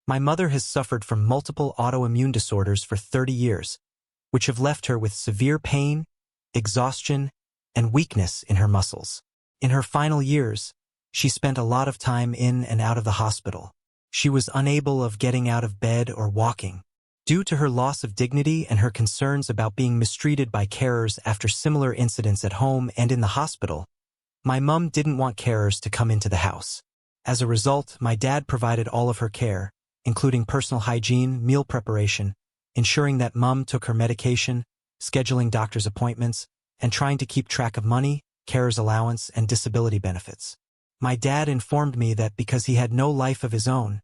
My mother has suffered from multiple autoimmune disorders for 30 years, which have left her with severe pain, exhaustion, and weakness in her muscles. In her final years, she spent a lot of time in and out of the hospital. She was unable of getting out of bed or walking. Due to her loss of dignity and her concerns about being mistreated by carers after similar incidents at home and in the hospital, my mom didn't want carers to come into the house. As a result, my dad provided all of her care, including personal hygiene, meal preparation, ensuring that mom took her medication, scheduling doctor's appointments, and trying to keep track of money, carer's allowance, and disability benefits. My dad informed me that because he had no life of his own,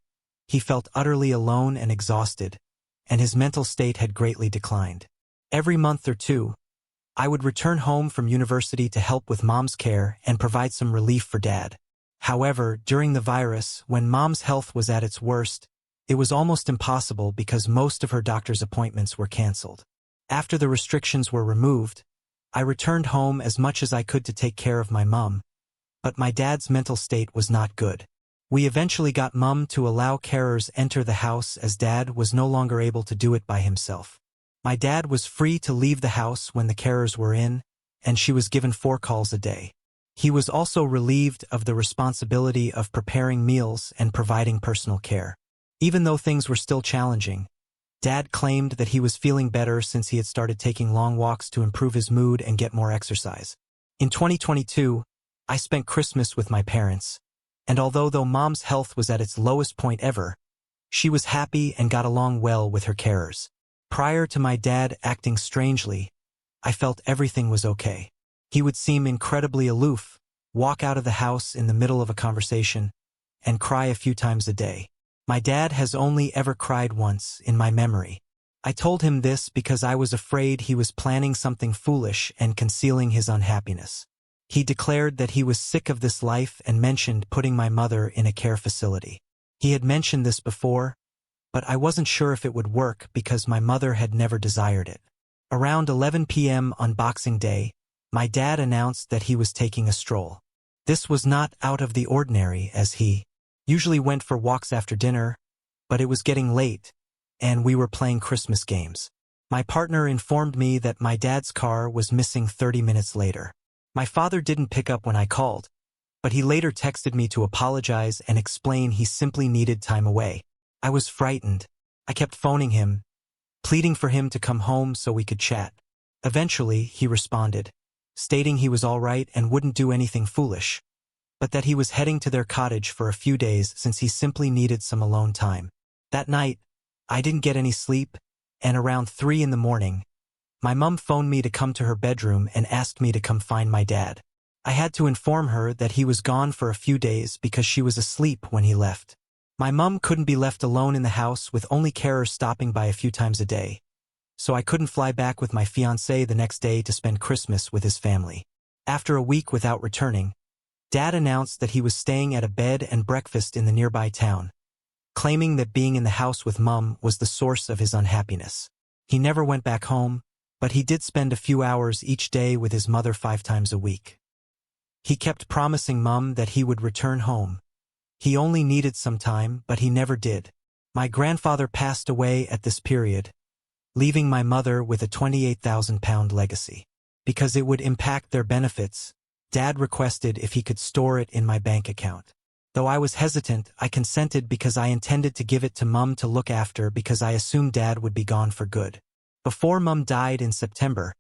he felt utterly alone and exhausted, and his mental state had greatly declined. Every month or two, I would return home from university to help with mom's care and provide some relief for dad. However, during the virus, when mom's health was at its worst, it was almost impossible because most of her doctor's appointments were canceled. After the restrictions were removed, I returned home as much as I could to take care of my mom, but my dad's mental state was not good. We eventually got mom to allow carers enter the house as dad was no longer able to do it by himself. My dad was free to leave the house when the carers were in, and she was given 4 calls a day. He was also relieved of the responsibility of preparing meals and providing personal care. Even though things were still challenging, Dad claimed that he was feeling better since he had started taking long walks to improve his mood and get more exercise. In 2022, I spent Christmas with my parents, and although mom's health was at its lowest point ever, she was happy and got along well with her carers. Prior to my dad acting strangely, I felt everything was okay. He would seem incredibly aloof, walk out of the house in the middle of a conversation, and cry a few times a day. My dad has only ever cried once in my memory. I told him this because I was afraid he was planning something foolish and concealing his unhappiness. He declared that he was sick of this life and mentioned putting my mother in a care facility. He had mentioned this before, but I wasn't sure if it would work because my mother had never desired it. Around 11 p.m. on Boxing Day, my dad announced that he was taking a stroll. This was not out of the ordinary as he usually went for walks after dinner, but it was getting late, and we were playing Christmas games. My partner informed me that my dad's car was missing 30 minutes later. My father didn't pick up when I called, but he later texted me to apologize and explain he simply needed time away. I was frightened. I kept phoning him, pleading for him to come home so we could chat. Eventually, he responded, stating he was all right and wouldn't do anything foolish, but that he was heading to their cottage for a few days since he simply needed some alone time. That night, I didn't get any sleep, and around 3 in the morning, my mom phoned me to come to her bedroom and asked me to come find my dad. I had to inform her that he was gone for a few days because she was asleep when he left. My mom couldn't be left alone in the house with only carers stopping by a few times a day, so I couldn't fly back with my fiancé the next day to spend Christmas with his family. After a week without returning, Dad announced that he was staying at a bed and breakfast in the nearby town, claiming that being in the house with Mom was the source of his unhappiness. He never went back home, but he did spend a few hours each day with his mother 5 times a week. He kept promising Mom that he would return home. He only needed some time, but he never did. My grandfather passed away at this period, leaving my mother with a £28,000 legacy. Because it would impact their benefits, Dad requested if he could store it in my bank account. Though I was hesitant, I consented because I intended to give it to Mum to look after because I assumed Dad would be gone for good. Before Mum died in September,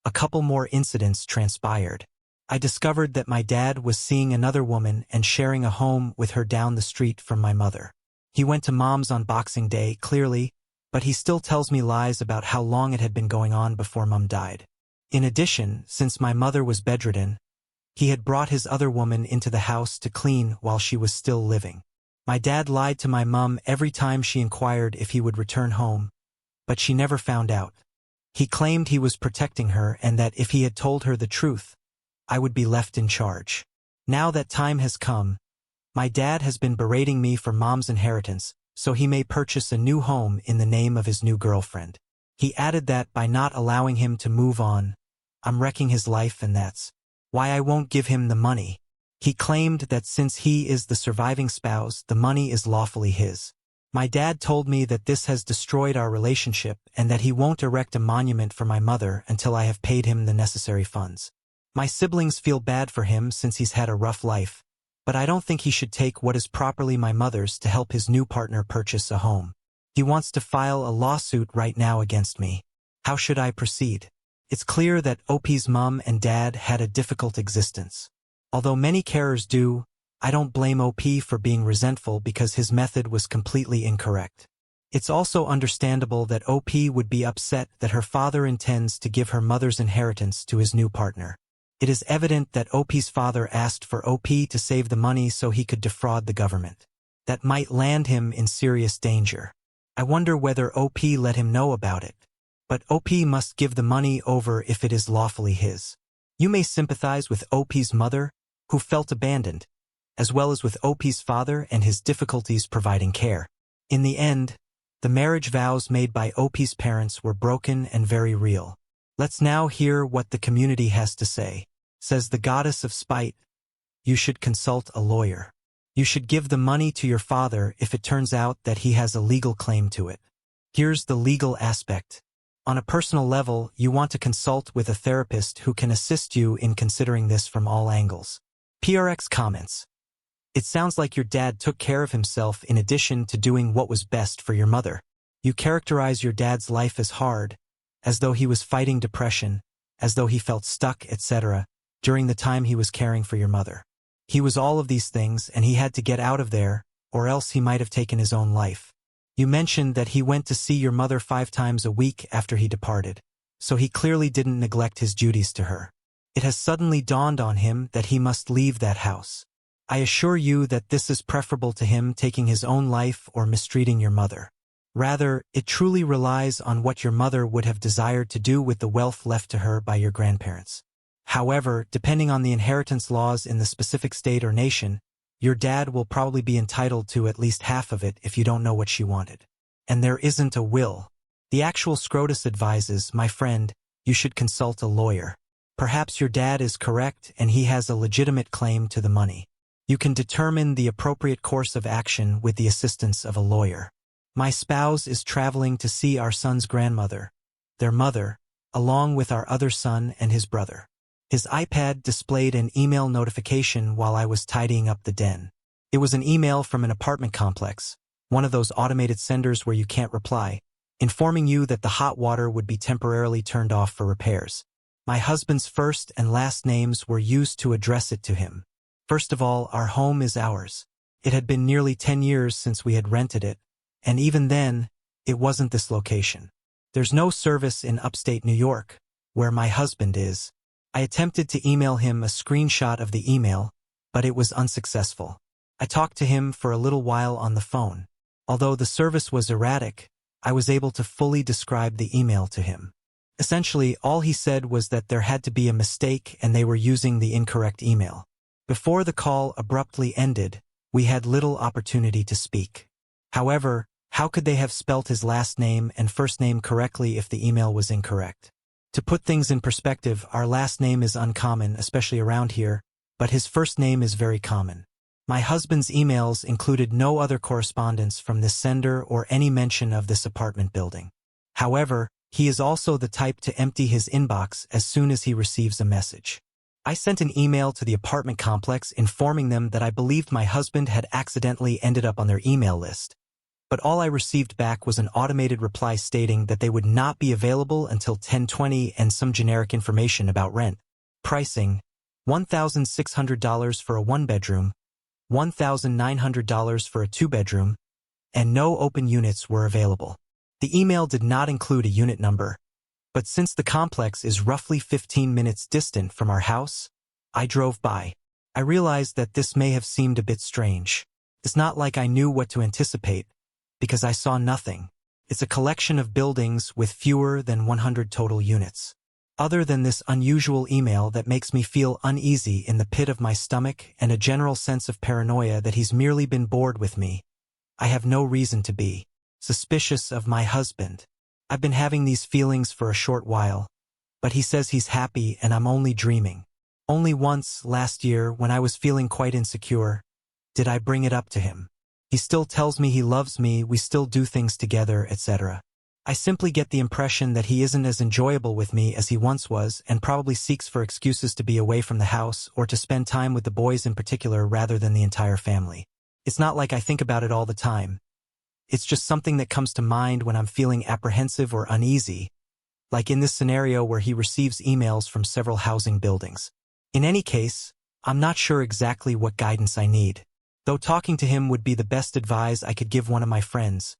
a couple more incidents transpired. I discovered that my dad was seeing another woman and sharing a home with her down the street from my mother. He went to Mom's on Boxing Day, clearly, but he still tells me lies about how long it had been going on before Mum died. In addition, since my mother was bedridden, he had brought his other woman into the house to clean while she was still living. My dad lied to my mum every time she inquired if he would return home, but she never found out. He claimed he was protecting her and that if he had told her the truth, I would be left in charge. Now that time has come, my dad has been berating me for Mom's inheritance, so he may purchase a new home in the name of his new girlfriend. He added that by not allowing him to move on, I'm wrecking his life and that's why I won't give him the money. He claimed that since he is the surviving spouse, the money is lawfully his. My dad told me that this has destroyed our relationship and that he won't erect a monument for my mother until I have paid him the necessary funds. My siblings feel bad for him since he's had a rough life, but I don't think he should take what is properly my mother's to help his new partner purchase a home. He wants to file a lawsuit right now against me. How should I proceed? It's clear that OP's mom and dad had a difficult existence. Although many carers do, I don't blame OP for being resentful because his method was completely incorrect. It's also understandable that OP would be upset that her father intends to give her mother's inheritance to his new partner. It is evident that OP's father asked for OP to save the money so he could defraud the government. That might land him in serious danger. I wonder whether OP let him know about it. But OP must give the money over if it is lawfully his. You may sympathize with OP's mother, who felt abandoned, as well as with OP's father and his difficulties providing care. In the end, the marriage vows made by OP's parents were broken and very real. Let's now hear what the community has to say. Says the goddess of spite, you should consult a lawyer. You should give the money to your father if it turns out that he has a legal claim to it. Here's the legal aspect. On a personal level, you want to consult with a therapist who can assist you in considering this from all angles. PRX comments. It sounds like your dad took care of himself in addition to doing what was best for your mother. You characterize your dad's life as hard, as though he was fighting depression, as though he felt stuck, etc., during the time he was caring for your mother. He was all of these things and he had to get out of there, or else he might have taken his own life. You mentioned that he went to see your mother 5 times a week after he departed, so he clearly didn't neglect his duties to her. It has suddenly dawned on him that he must leave that house. I assure you that this is preferable to him taking his own life or mistreating your mother. Rather, it truly relies on what your mother would have desired to do with the wealth left to her by your grandparents. However, depending on the inheritance laws in the specific state or nation, your dad will probably be entitled to at least half of it if you don't know what she wanted. And there isn't a will. The actual SCROTUS advises, my friend, you should consult a lawyer. Perhaps your dad is correct and he has a legitimate claim to the money. You can determine the appropriate course of action with the assistance of a lawyer. My spouse is traveling to see our son's grandmother, their mother, along with our other son and his brother. His iPad displayed an email notification while I was tidying up the den. It was an email from an apartment complex, one of those automated senders where you can't reply, informing you that the hot water would be temporarily turned off for repairs. My husband's first and last names were used to address it to him. First of all, our home is ours. It had been nearly 10 years since we had rented it, and even then, it wasn't this location. There's no service in upstate New York, where my husband is. I attempted to email him a screenshot of the email, but it was unsuccessful. I talked to him for a little while on the phone. Although the service was erratic, I was able to fully describe the email to him. Essentially, all he said was that there had to be a mistake and they were using the incorrect email. Before the call abruptly ended, we had little opportunity to speak. However, how could they have spelt his last name and first name correctly if the email was incorrect? To put things in perspective, our last name is uncommon, especially around here, but his first name is very common. My husband's emails included no other correspondence from this sender or any mention of this apartment building. However, he is also the type to empty his inbox as soon as he receives a message. I sent an email to the apartment complex informing them that I believed my husband had accidentally ended up on their email list. But all I received back was an automated reply stating that they would not be available until 10/20 and some generic information about rent. Pricing: $1,600 for a 1-bedroom, $1,900 for a 2-bedroom, and no open units were available. The email did not include a unit number, but since the complex is roughly 15 minutes distant from our house, I drove by. I realized that this may have seemed a bit strange. It's not like I knew what to anticipate, because I saw nothing. It's a collection of buildings with fewer than 100 total units. Other than this unusual email that makes me feel uneasy in the pit of my stomach and a general sense of paranoia that he's merely been bored with me, I have no reason to be suspicious of my husband. I've been having these feelings for a short while, but he says he's happy and I'm only dreaming. Only once, last year, when I was feeling quite insecure, did I bring it up to him. He He still tells me he loves me, we still do things together, etc. I simply get the impression that he isn't as enjoyable with me as he once was and probably seeks for excuses to be away from the house or to spend time with the boys in particular rather than the entire family. It's not like I think about it all the time. It's just something that comes to mind when I'm feeling apprehensive or uneasy, like in this scenario where he receives emails from several housing buildings. In any case, I'm not sure exactly what guidance I need. Though talking to him would be the best advice I could give one of my friends,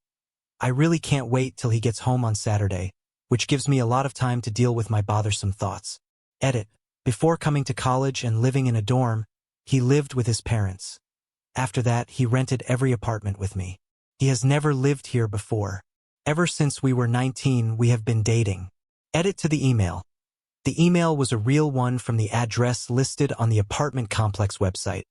I really can't wait till he gets home on Saturday, which gives me a lot of time to deal with my bothersome thoughts. Edit. Before coming to college and living in a dorm, he lived with his parents. After that, he rented every apartment with me. He has never lived here before. Ever since we were 19, we have been dating. Edit to the email. The email was a real one from the address listed on the apartment complex website.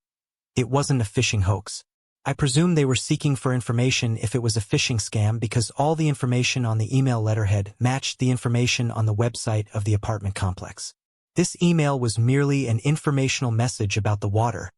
It wasn't a phishing hoax. I presume they were seeking for information if it was a phishing scam because all the information on the email letterhead matched the information on the website of the apartment complex. This email was merely an informational message about the water.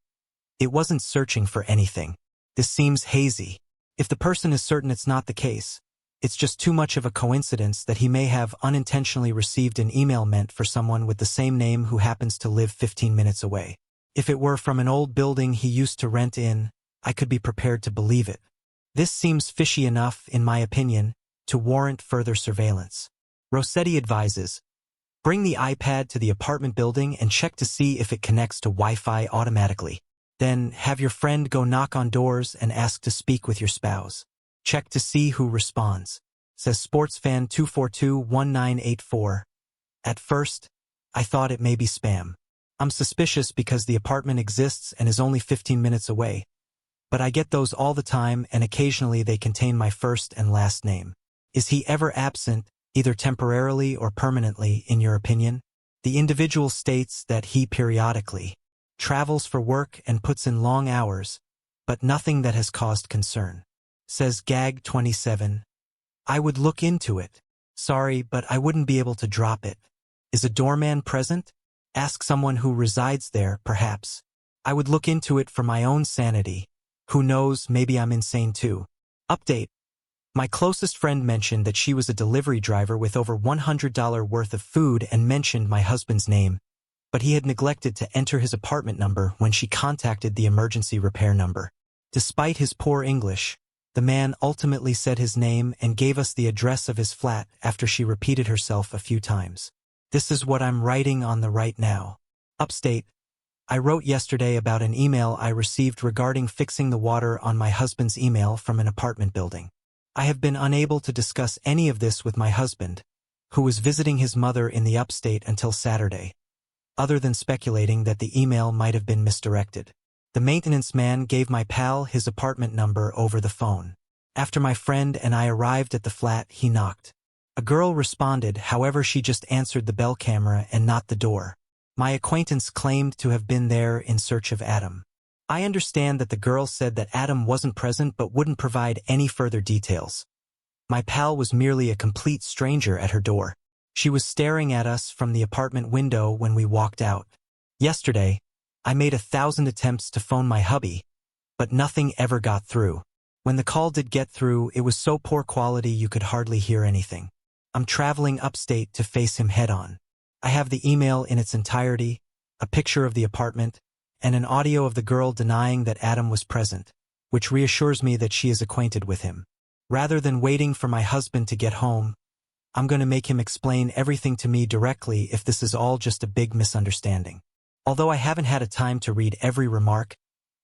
It wasn't searching for anything. This seems hazy. If the person is certain it's not the case, it's just too much of a coincidence that he may have unintentionally received an email meant for someone with the same name who happens to live 15 minutes away. If it were from an old building he used to rent in, I could be prepared to believe it. This seems fishy enough, in my opinion, to warrant further surveillance. Rossetti advises, bring the iPad to the apartment building and check to see if it connects to Wi-Fi automatically. Then have your friend go knock on doors and ask to speak with your spouse. Check to see who responds. Says SportsFan2421984. At first, I thought it may be spam. I'm suspicious because the apartment exists and is only 15 minutes away. But I get those all the time and occasionally they contain my first and last name. Is he ever absent, either temporarily or permanently, in your opinion? The individual states that he periodically travels for work and puts in long hours, but nothing that has caused concern. Says Gag27. I would look into it. Sorry, but I wouldn't be able to drop it. Is a doorman present? Ask someone who resides there, perhaps. I would look into it for my own sanity. Who knows, maybe I'm insane too. Update. My closest friend mentioned that she was a delivery driver with over $100 worth of food and mentioned my husband's name, but he had neglected to enter his apartment number when she contacted the emergency repair number. Despite his poor English, the man ultimately said his name and gave us the address of his flat after she repeated herself a few times. This is what I'm writing on the right now. Upstate. I wrote yesterday about an email I received regarding fixing the water on my husband's email from an apartment building. I have been unable to discuss any of this with my husband, who was visiting his mother in the Upstate until Saturday, other than speculating that the email might have been misdirected. The maintenance man gave my pal his apartment number over the phone. After my friend and I arrived at the flat, he knocked. A girl responded, however she just answered the bell camera and not the door. My acquaintance claimed to have been there in search of Adam. I understand that the girl said that Adam wasn't present but wouldn't provide any further details. My pal was merely a complete stranger at her door. She was staring at us from the apartment window when we walked out. Yesterday, I made 1,000 attempts to phone my hubby, but nothing ever got through. When the call did get through, it was so poor quality you could hardly hear anything. I'm traveling upstate to face him head-on. I have the email in its entirety, a picture of the apartment, and an audio of the girl denying that Adam was present, which reassures me that she is acquainted with him. Rather than waiting for my husband to get home, I'm going to make him explain everything to me directly if this is all just a big misunderstanding. Although I haven't had a time to read every remark,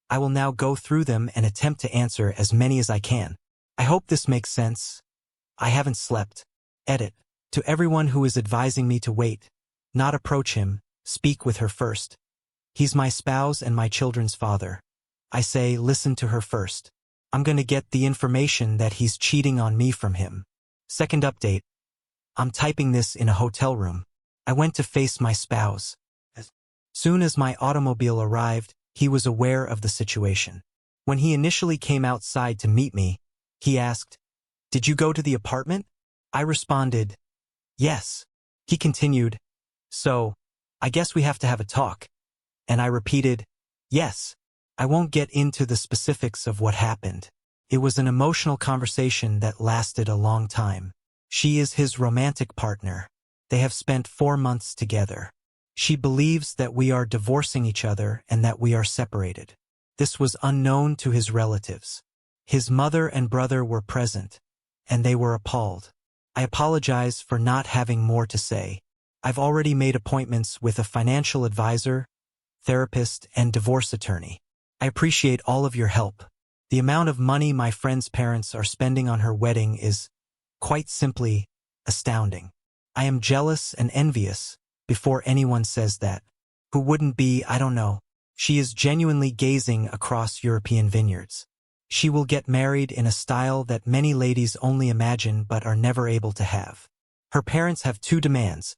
I will now go through them and attempt to answer as many as I can. I hope this makes sense. I haven't slept. Edit. To everyone who is advising me to wait, not approach him, speak with her first. He's my spouse and my children's father. I say, listen to her first. I'm going to get the information that he's cheating on me from him. Second update. I'm typing this in a hotel room. I went to face my spouse. As soon as my automobile arrived, he was aware of the situation. When he initially came outside to meet me, he asked, "Did you go to the apartment?" I responded, "Yes." He continued, "So, I guess we have to have a talk." And I repeated, "Yes." I won't get into the specifics of what happened. It was an emotional conversation that lasted a long time. She is his romantic partner. They have spent 4 months together. She believes that we are divorcing each other and that we are separated. This was unknown to his relatives. His mother and brother were present, and they were appalled. I apologize for not having more to say. I've already made appointments with a financial advisor, therapist, and divorce attorney. I appreciate all of your help. The amount of money my friend's parents are spending on her wedding is, quite simply, astounding. I am jealous and envious before anyone says that. Who wouldn't be, I don't know. She is genuinely gazing across European vineyards. She will get married in a style that many ladies only imagine but are never able to have. Her parents have 2 demands.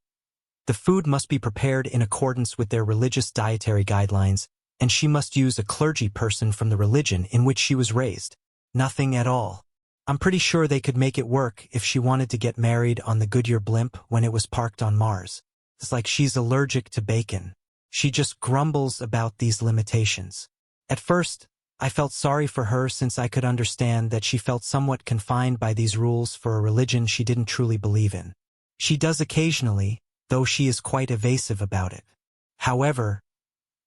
The food must be prepared in accordance with their religious dietary guidelines, and she must use a clergy person from the religion in which she was raised. Nothing at all. I'm pretty sure they could make it work if she wanted to get married on the Goodyear blimp when it was parked on Mars. It's like she's allergic to bacon. She just grumbles about these limitations. At first, I felt sorry for her since I could understand that she felt somewhat confined by these rules for a religion she didn't truly believe in. She does occasionally, though she is quite evasive about it. However,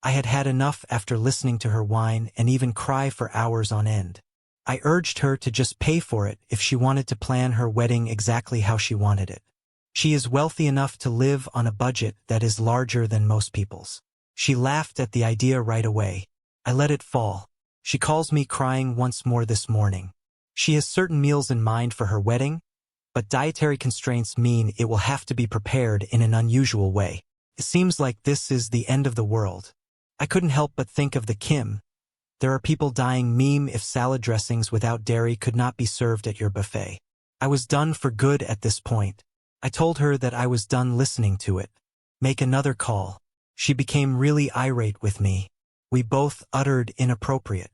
I had had enough after listening to her whine and even cry for hours on end. I urged her to just pay for it if she wanted to plan her wedding exactly how she wanted it. She is wealthy enough to live on a budget that is larger than most people's. She laughed at the idea right away. I let it fall. She calls me crying once more this morning. She has certain meals in mind for her wedding, but dietary constraints mean it will have to be prepared in an unusual way. It seems like this is the end of the world. I couldn't help but think of the Kim. There are people dying meme if salad dressings without dairy could not be served at your buffet. I was done for good at this point. I told her that I was done listening to it. Make another call. She became really irate with me. We both uttered inappropriate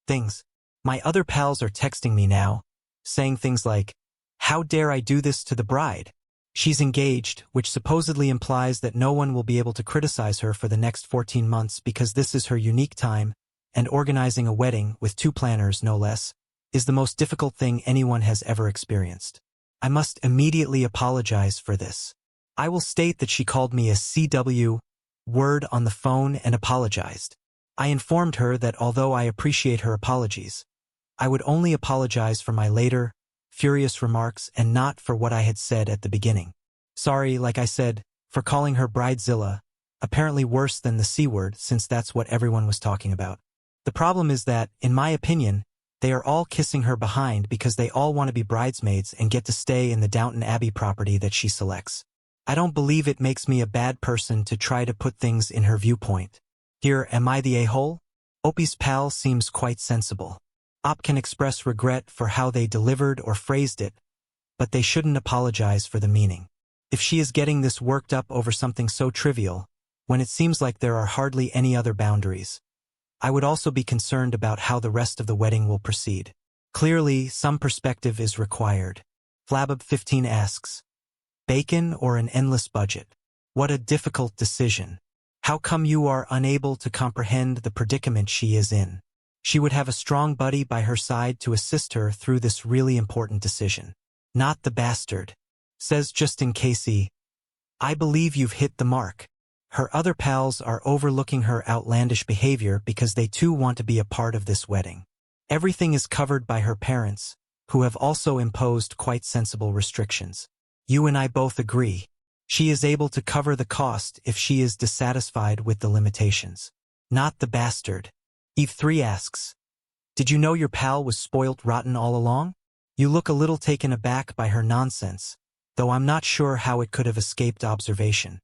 things. My other pals are texting me now, saying things like, "How dare I do this to the bride?" She's engaged, which supposedly implies that no one will be able to criticize her for the next 14 months because this is her unique time, and organizing a wedding, with 2 planners no less, is the most difficult thing anyone has ever experienced. I must immediately apologize for this. I will state that she called me a CW word on the phone and apologized. I informed her that although I appreciate her apologies, I would only apologize for my later, furious remarks and not for what I had said at the beginning. Sorry, like I said, for calling her Bridezilla, apparently worse than the C word since that's what everyone was talking about. The problem is that, in my opinion, they are all kissing her behind because they all want to be bridesmaids and get to stay in the Downton Abbey property that she selects. I don't believe it makes me a bad person to try to put things in her viewpoint. Here, am I the a-hole? Opie's pal seems quite sensible. Op can express regret for how they delivered or phrased it, but they shouldn't apologize for the meaning. If she is getting this worked up over something so trivial, when it seems like there are hardly any other boundaries, I would also be concerned about how the rest of the wedding will proceed. Clearly, some perspective is required. Flabub15 asks, bacon or an endless budget? What a difficult decision. How come you are unable to comprehend the predicament she is in? She would have a strong buddy by her side to assist her through this really important decision. Not the bastard. Says Justin Casey, I believe you've hit the mark. Her other pals are overlooking her outlandish behavior because they too want to be a part of this wedding. Everything is covered by her parents, who have also imposed quite sensible restrictions. You and I both agree. She is able to cover the cost if she is dissatisfied with the limitations. Not the bastard. Eve3 asks, did you know your pal was spoilt rotten all along? You look a little taken aback by her nonsense, though I'm not sure how it could have escaped observation.